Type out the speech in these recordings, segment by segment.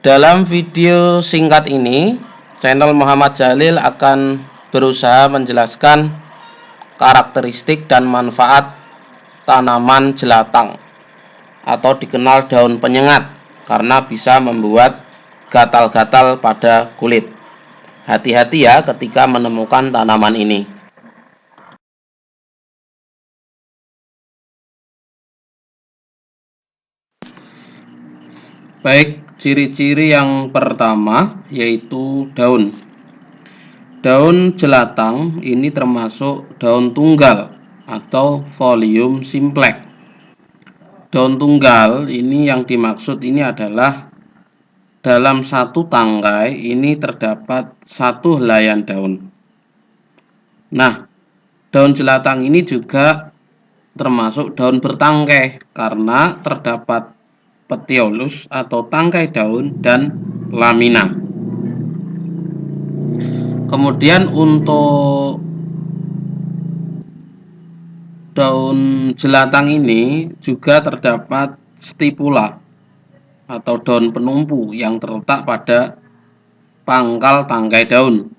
Dalam video singkat ini, channel Muhammad Jalil akan berusaha menjelaskan karakteristik dan manfaat tanaman jelatang atau dikenal daun penyengat karena bisa membuat gatal-gatal pada kulit. Hati-hati ya ketika menemukan tanaman ini. Baik, ciri-ciri yang pertama yaitu daun. Daun jelatang ini termasuk daun tunggal atau folium simplex. Daun tunggal ini yang dimaksud ini adalah dalam satu tangkai ini terdapat satu helaian daun. Nah, daun jelatang ini juga termasuk daun bertangkai karena terdapat petiolus atau tangkai daun dan lamina. Kemudian untuk daun jelatang ini juga terdapat stipula atau daun penumpu yang terletak pada pangkal tangkai daun.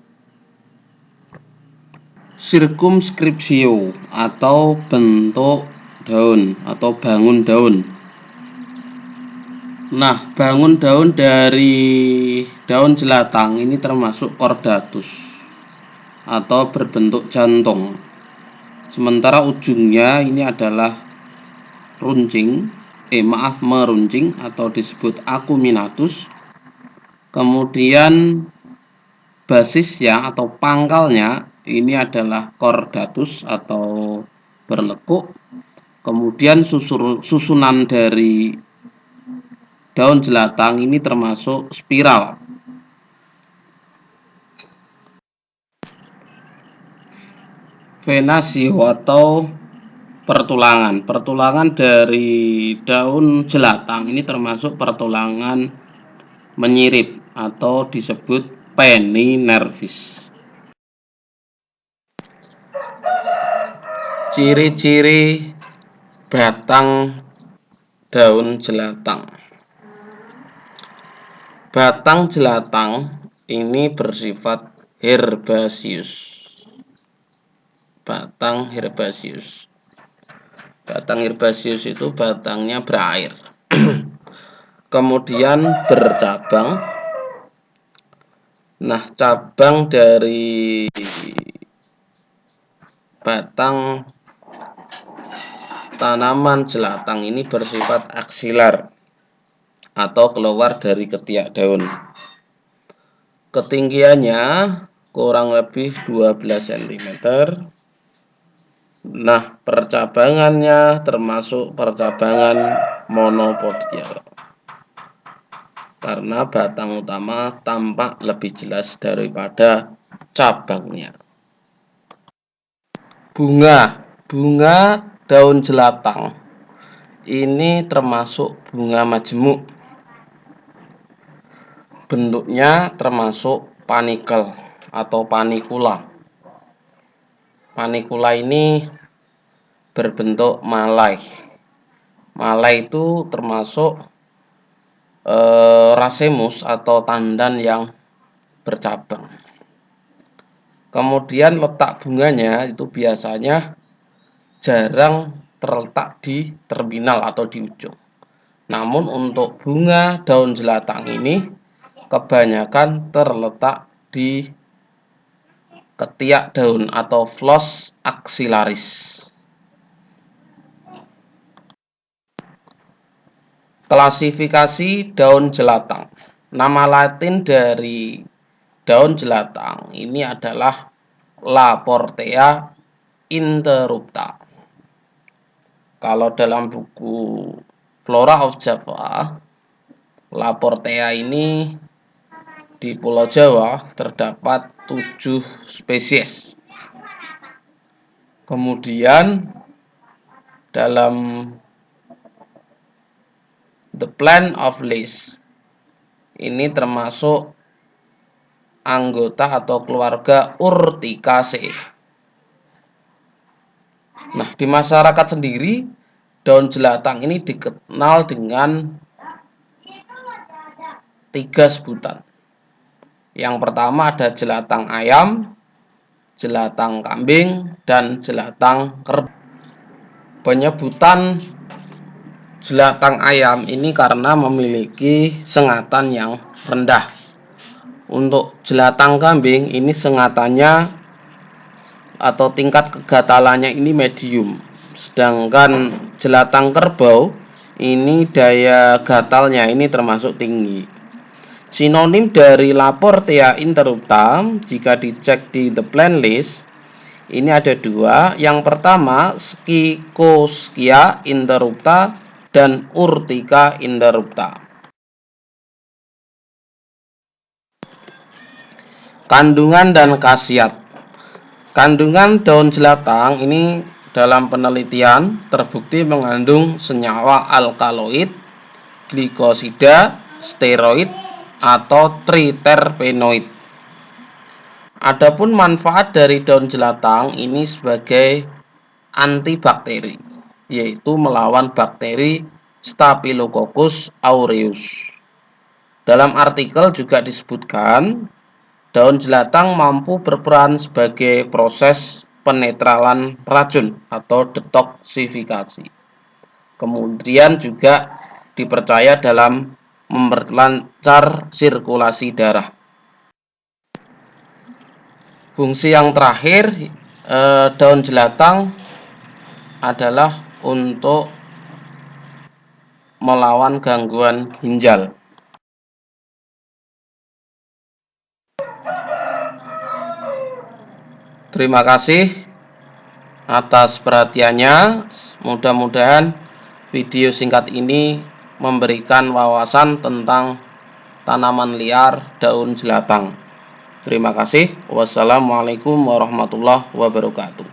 Circumscriptio atau bentuk daun atau bangun daun. Nah, bangun daun dari daun jelatang ini termasuk kordatus atau berbentuk jantung. Sementara ujungnya ini adalah meruncing atau disebut acuminatus. Kemudian basisnya atau pangkalnya ini adalah kordatus atau berlekuk. Kemudian susunan dari daun jelatang ini termasuk spiral. Venasio atau pertulangan. Pertulangan dari daun jelatang ini termasuk pertulangan menyirip atau disebut penny nervis. Ciri-ciri batang daun jelatang. Batang jelatang ini bersifat herbaceous. Batang herbaceous. Batang herbaceous itu batangnya berair. Kemudian bercabang. Nah, cabang dari batang tanaman jelatang ini bersifat aksilar atau keluar dari ketiak daun. Ketinggiannya kurang lebih 12 cm. Nah, percabangannya termasuk percabangan monopodial karena batang utama tampak lebih jelas daripada cabangnya. Bunga daun jelatang ini termasuk bunga majemuk. Bentuknya termasuk panikel atau panicula. Panicula ini berbentuk malai. Malai itu termasuk racemus atau tandan yang bercabang. Kemudian letak bunganya itu biasanya jarang terletak di terminal atau di ujung. Namun untuk bunga daun jelatang ini kebanyakan terletak di ketiak daun atau flos axillaris. Klasifikasi daun jelatang. Nama Latin dari daun jelatang ini adalah Laportea interrupta. Kalau dalam buku Flora of Java, Laportea ini di Pulau Jawa terdapat 7 spesies. Kemudian dalam The Plant of List ini termasuk anggota atau keluarga Urticaceae. Nah, di masyarakat sendiri daun jelatang ini dikenal dengan 3 sebutan. Yang pertama ada jelatang ayam, jelatang kambing, dan jelatang kerbau. Penyebutan jelatang ayam ini karena memiliki sengatan yang rendah. Untuk jelatang kambing ini sengatannya atau tingkat kegatalannya ini medium. Sedangkan jelatang kerbau ini daya gatalnya ini termasuk tinggi. Sinonim dari Laportea interrupta jika dicek di the plant list ini ada 2. Yang pertama Schistoscia interrupta dan Urtica interrupta. Kandungan dan khasiat. Kandungan daun jelatang ini dalam penelitian terbukti mengandung senyawa alkaloid, glikosida, steroid, atau triterpenoid. Adapun manfaat dari daun jelatang ini sebagai antibakteri, yaitu melawan bakteri Staphylococcus aureus. Dalam artikel juga disebutkan daun jelatang mampu berperan sebagai proses penetralan racun atau detoksifikasi. Kemudian juga dipercaya dalam memperlancar sirkulasi darah. Fungsi yang terakhir, daun jelatang adalah untuk melawan gangguan ginjal. Terima kasih atas perhatiannya. Mudah-mudahan video singkat ini memberikan wawasan tentang tanaman liar daun jelatang. Terima kasih. Wassalamualaikum warahmatullahi wabarakatuh.